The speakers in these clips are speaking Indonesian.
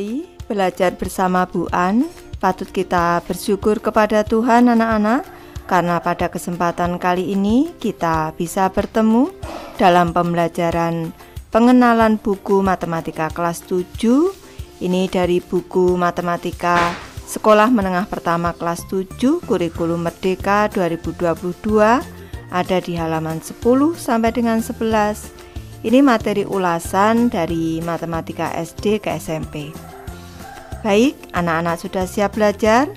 kembali belajar bersama Bu An. Patut kita bersyukur kepada Tuhan anak-anak, karena pada kesempatan kali ini kita bisa bertemu dalam pembelajaran pengenalan buku matematika kelas 7. Ini dari buku matematika Sekolah Menengah Pertama kelas 7 Kurikulum Merdeka 2022, ada di halaman 10 sampai dengan 11. Ini materi ulasan dari matematika SD ke SMP. Baik, anak-anak sudah siap belajar?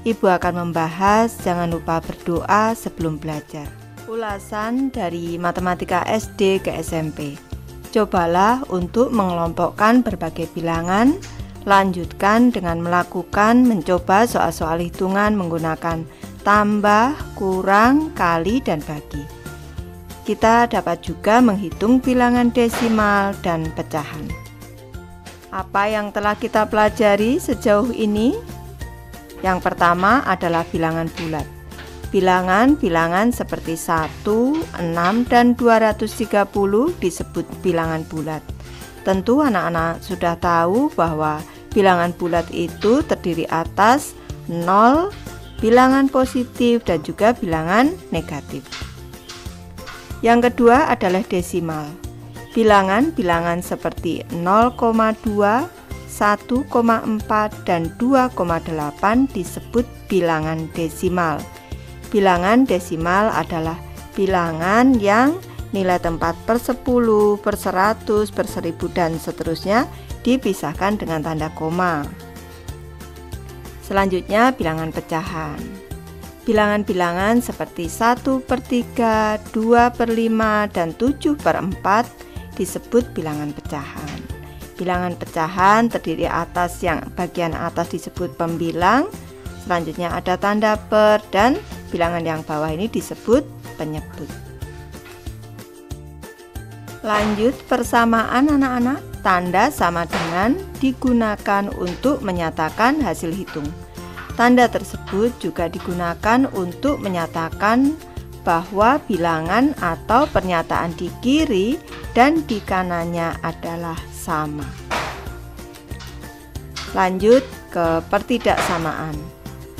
Ibu akan membahas, jangan lupa berdoa sebelum belajar. Ulasan dari matematika SD ke SMP. Cobalah untuk mengelompokkan berbagai bilangan. Lanjutkan dengan melakukan mencoba soal-soal hitungan menggunakan tambah, kurang, kali, dan bagi. Kita dapat juga menghitung bilangan desimal dan pecahan. Apa yang telah kita pelajari sejauh ini? Yang pertama adalah bilangan bulat. Bilangan-bilangan seperti 1, 6, dan 230 disebut bilangan bulat. Tentu anak-anak sudah tahu bahwa bilangan bulat itu terdiri atas 0, bilangan positif, dan juga bilangan negatif. Yang kedua adalah desimal. Bilangan-bilangan seperti 0,2, 1,4, dan 2,8 disebut bilangan desimal. Bilangan desimal adalah bilangan yang nilai tempat per 10, per 100, per 1000, dan seterusnya dipisahkan dengan tanda koma. Selanjutnya bilangan pecahan. Bilangan-bilangan seperti 1/3, 2/5, dan 7/4 disebut bilangan pecahan. Bilangan pecahan terdiri atas yang bagian atas disebut pembilang, selanjutnya ada tanda per, dan bilangan yang bawah ini disebut penyebut. Lanjut persamaan anak-anak. Tanda sama dengan digunakan untuk menyatakan hasil hitung. Tanda tersebut juga digunakan untuk menyatakan bahwa bilangan atau pernyataan di kiri dan di kanannya adalah sama. Lanjut ke pertidaksamaan.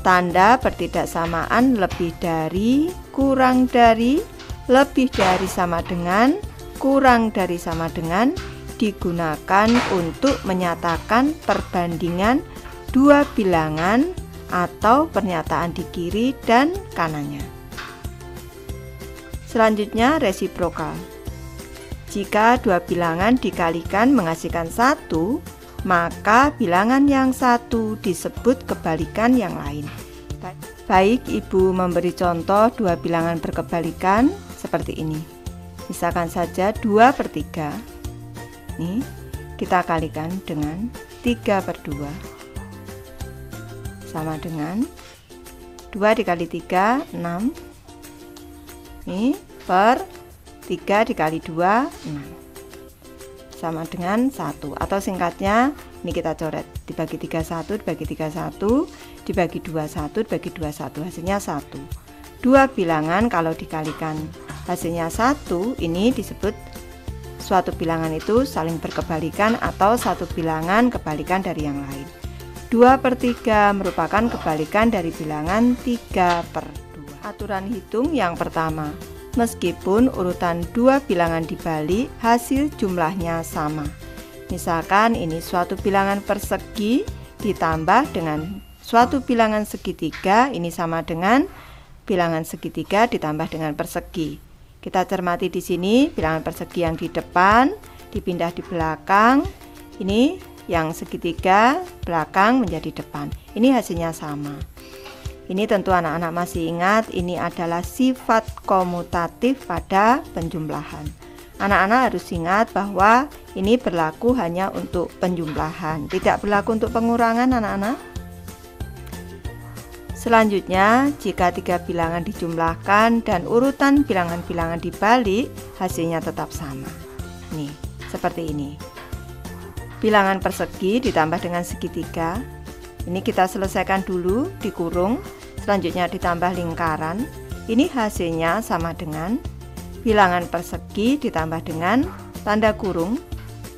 Tanda pertidaksamaan lebih dari, kurang dari, lebih dari sama dengan, kurang dari sama dengan digunakan untuk menyatakan perbandingan dua bilangan atau pernyataan di kiri dan kanannya. Selanjutnya resiprokal. Jika dua bilangan dikalikan menghasilkan 1, maka bilangan yang satu disebut kebalikan yang lain. Baik, Ibu memberi contoh dua bilangan berkebalikan seperti ini. Misalkan saja 2/3. Nih, kita kalikan dengan 3/2. Sama dengan 2 dikali 3, 6. Ini per 3 dikali 2, 6. Sama dengan 1. Atau singkatnya, ini kita coret. Dibagi 31, dibagi 31, dibagi 21, dibagi 21. Hasilnya 1. Dua bilangan kalau dikalikan hasilnya 1, ini disebut suatu bilangan itu saling berkebalikan atau satu bilangan kebalikan dari yang lain. 2/3 merupakan kebalikan dari bilangan 3/2. Aturan hitung yang pertama, meskipun urutan dua bilangan dibalik, hasil jumlahnya sama. Misalkan ini suatu bilangan persegi ditambah dengan suatu bilangan segitiga, ini sama dengan bilangan segitiga ditambah dengan persegi. Kita cermati di sini, bilangan persegi yang di depan dipindah di belakang. Ini yang segitiga belakang menjadi depan. Ini hasilnya sama. Ini tentu anak-anak masih ingat, ini adalah sifat komutatif pada penjumlahan. Anak-anak harus ingat bahwa ini berlaku hanya untuk penjumlahan, tidak berlaku untuk pengurangan anak-anak. Selanjutnya, jika tiga bilangan dijumlahkan dan urutan bilangan-bilangan dibalik, hasilnya tetap sama. Nih, seperti ini. Bilangan persegi ditambah dengan segitiga. Ini kita selesaikan dulu, dikurung. Selanjutnya ditambah lingkaran. Ini hasilnya sama dengan bilangan persegi ditambah dengan tanda kurung.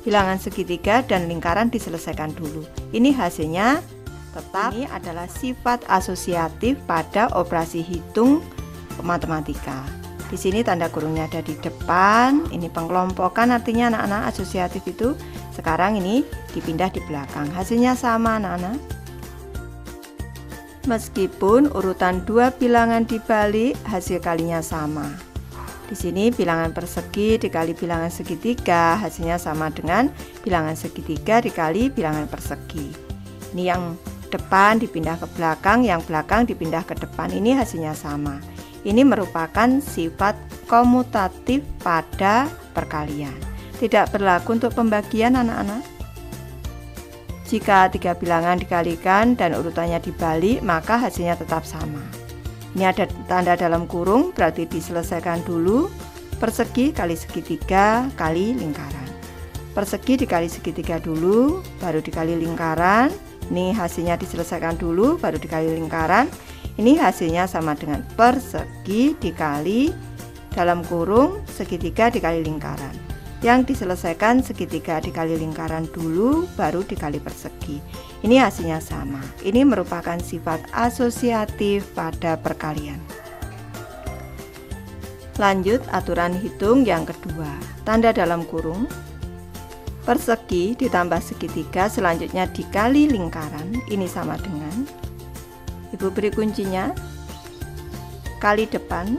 Bilangan segitiga dan lingkaran diselesaikan dulu. Ini hasilnya tetap. Ini adalah sifat asosiatif pada operasi hitung matematika. Di sini tanda kurungnya ada di depan. Ini pengelompokan, artinya anak-anak asosiatif itu sekarang ini dipindah di belakang. Hasilnya sama anak-anak. Meskipun urutan dua bilangan dibalik, hasil kalinya sama. Di sini bilangan persegi dikali bilangan segitiga, hasilnya sama dengan bilangan segitiga dikali bilangan persegi. Ini yang depan dipindah ke belakang, yang belakang dipindah ke depan. Ini hasilnya sama. Ini merupakan sifat komutatif pada perkalian. Tidak berlaku untuk pembagian anak-anak. Jika tiga bilangan dikalikan dan urutannya dibalik, maka hasilnya tetap sama. Ini ada tanda dalam kurung, berarti diselesaikan dulu. Persegi kali segitiga kali lingkaran. Persegi dikali segitiga dulu, baru dikali lingkaran. Ini hasilnya diselesaikan dulu, baru dikali lingkaran. Ini hasilnya sama dengan persegi dikali dalam kurung segitiga dikali lingkaran. Yang diselesaikan segitiga dikali lingkaran dulu, baru dikali persegi. Ini hasilnya sama. Ini merupakan sifat asosiatif pada perkalian. Lanjut aturan hitung yang kedua. Tanda dalam kurung. Persegi ditambah segitiga selanjutnya dikali lingkaran. Ini sama dengan, Ibu beri kuncinya, kali depan.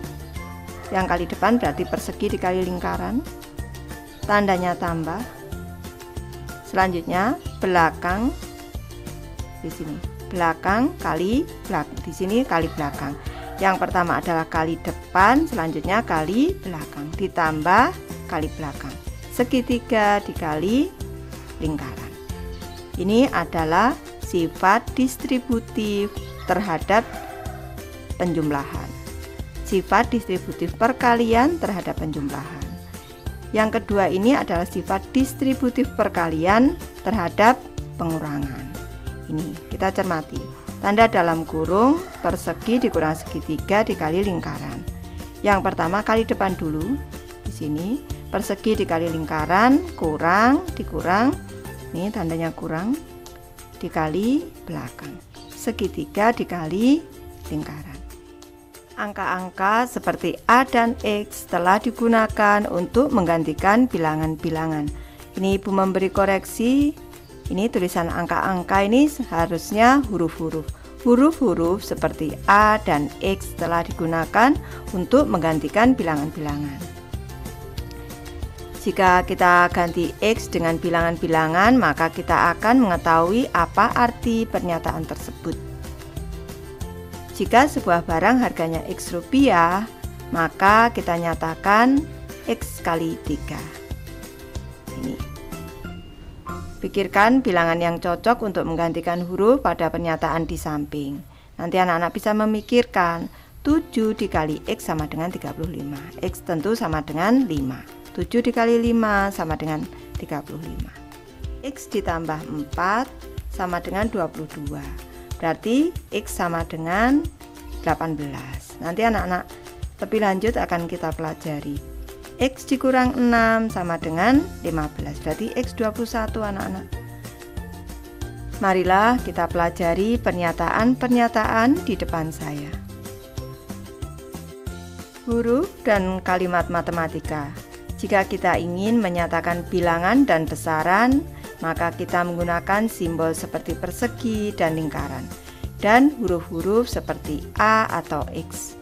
Yang kali depan berarti persegi dikali lingkaran. Tandanya tambah. Selanjutnya belakang. Di sini belakang kali belakang, di sini kali belakang. Yang pertama adalah kali depan, selanjutnya kali belakang ditambah kali belakang. Segitiga dikali lingkaran. Ini adalah sifat distributif terhadap penjumlahan. Sifat distributif perkalian terhadap penjumlahan. Yang kedua ini adalah sifat distributif perkalian terhadap pengurangan. Ini kita cermati. Tanda dalam kurung, persegi dikurang segitiga dikali lingkaran. Yang pertama kali depan dulu. Di sini persegi dikali lingkaran, kurang dikurang. Ini tandanya kurang dikali belakang. Segitiga dikali lingkaran. Angka-angka seperti A dan X telah digunakan untuk menggantikan bilangan-bilangan. Ini Ibu memberi koreksi. Ini tulisan angka-angka ini harusnya huruf-huruf. Huruf-huruf seperti A dan X telah digunakan untuk menggantikan bilangan-bilangan. Jika kita ganti X dengan bilangan-bilangan, maka kita akan mengetahui apa arti pernyataan tersebut. Jika sebuah barang harganya X rupiah, maka kita nyatakan X kali 3. Ini. Pikirkan bilangan yang cocok untuk menggantikan huruf pada pernyataan di samping. Nanti anak-anak bisa memikirkan 7 dikali X sama dengan 35. X tentu sama dengan 5. 7 dikali 5 sama dengan 35. X ditambah 4 sama dengan 22. Berarti X sama dengan 18. Nanti anak-anak lebih lanjut akan kita pelajari. X dikurang 6 sama dengan 15. Berarti X 21 anak-anak. Marilah kita pelajari pernyataan-pernyataan di depan saya. Huruf dan kalimat matematika. Jika kita ingin menyatakan bilangan dan besaran, maka kita menggunakan simbol seperti persegi dan lingkaran, dan huruf-huruf seperti A atau X.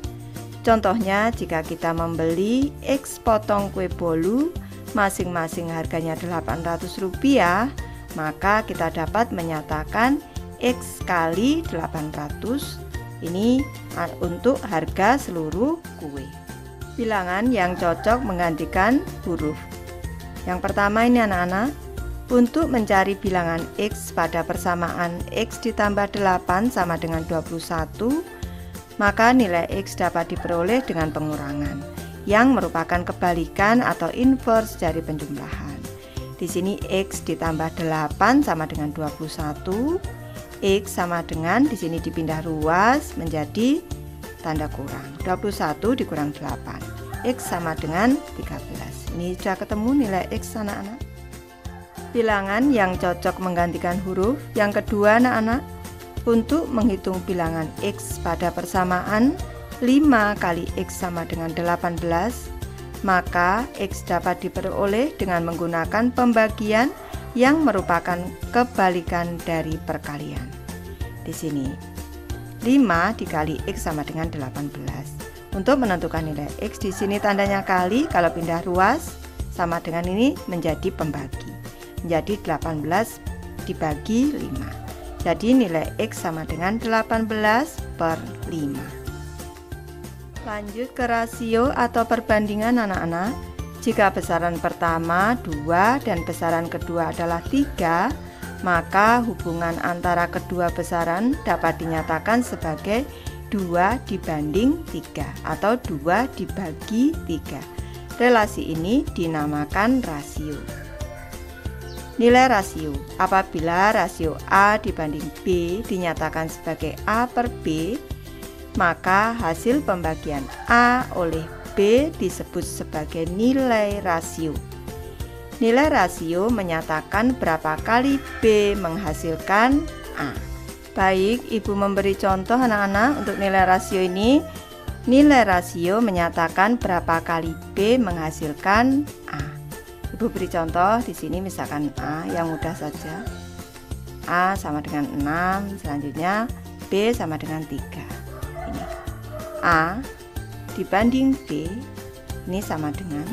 Contohnya, jika kita membeli X potong kue bolu, masing-masing harganya Rp800, maka kita dapat menyatakan X kali 800. Ini untuk harga seluruh kue. Bilangan yang cocok menggantikan huruf. Yang pertama ini anak-anak, untuk mencari bilangan X pada persamaan X ditambah 8 sama dengan 21, maka nilai X dapat diperoleh dengan pengurangan, yang merupakan kebalikan atau inverse dari penjumlahan. Di sini X ditambah 8 sama dengan 21, X sama dengan, di sini dipindah ruas menjadi tanda kurang, 21 dikurang 8, X sama dengan 13. Ini sudah ketemu nilai X anak-anak. Bilangan yang cocok menggantikan huruf. Yang kedua anak-anak, untuk menghitung bilangan X pada persamaan 5 kali X sama dengan 18, maka X dapat diperoleh dengan menggunakan pembagian yang merupakan kebalikan dari perkalian. Di sini 5 dikali X sama dengan 18. Untuk menentukan nilai X, di sini tandanya kali, kalau pindah ruas sama dengan ini menjadi pembagi. Menjadi 18 dibagi 5. Jadi nilai X sama dengan 18/5. Lanjut ke rasio atau perbandingan anak-anak. Jika besaran pertama 2 dan besaran kedua adalah 3, maka hubungan antara kedua besaran dapat dinyatakan sebagai 2/3 atau 2 dibagi 3. Relasi ini dinamakan rasio. Nilai rasio apabila rasio A dibanding B dinyatakan sebagai A/B, maka hasil pembagian A oleh B disebut sebagai nilai rasio. Nilai rasio menyatakan berapa kali B menghasilkan A. Baik, Ibu memberi contoh anak-anak untuk nilai rasio ini. Nilai rasio menyatakan berapa kali B menghasilkan A. Ibu beri contoh di sini, misalkan A yang mudah saja. A sama dengan 6, selanjutnya B sama dengan 3. Ini A dibanding B, ini sama dengan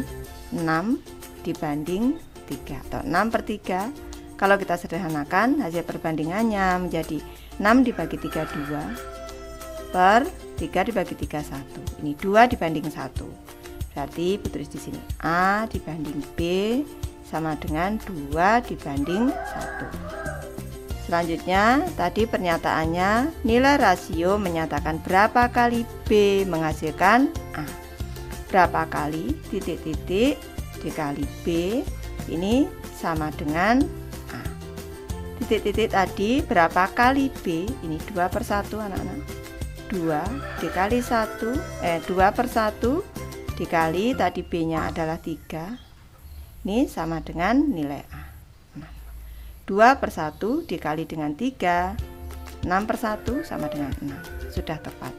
6 dibanding 3 atau 6/3. Kalau kita sederhanakan, hasil perbandingannya menjadi 6 dibagi 3 2 per 3 dibagi 3 1. Ini 2 dibanding 1. Berarti Ibu tulis di sini A dibanding B sama dengan 2 dibanding 1. Selanjutnya, tadi pernyataannya nilai rasio menyatakan berapa kali B menghasilkan A. Berapa kali titik-titik dikali B ini sama dengan A. Titik-titik tadi berapa kali B? Ini 2/1 anak-anak. 2 dikali 1, 2/1 dikali tadi B-nya adalah 3. Ini sama dengan nilai A. 2/1 dikali dengan 3, 6/1 sama dengan 6. Sudah tepat.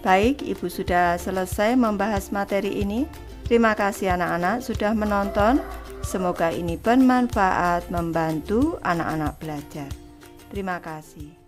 Baik, Ibu sudah selesai membahas materi ini. Terima kasih anak-anak sudah menonton. Semoga ini bermanfaat membantu anak-anak belajar. Terima kasih.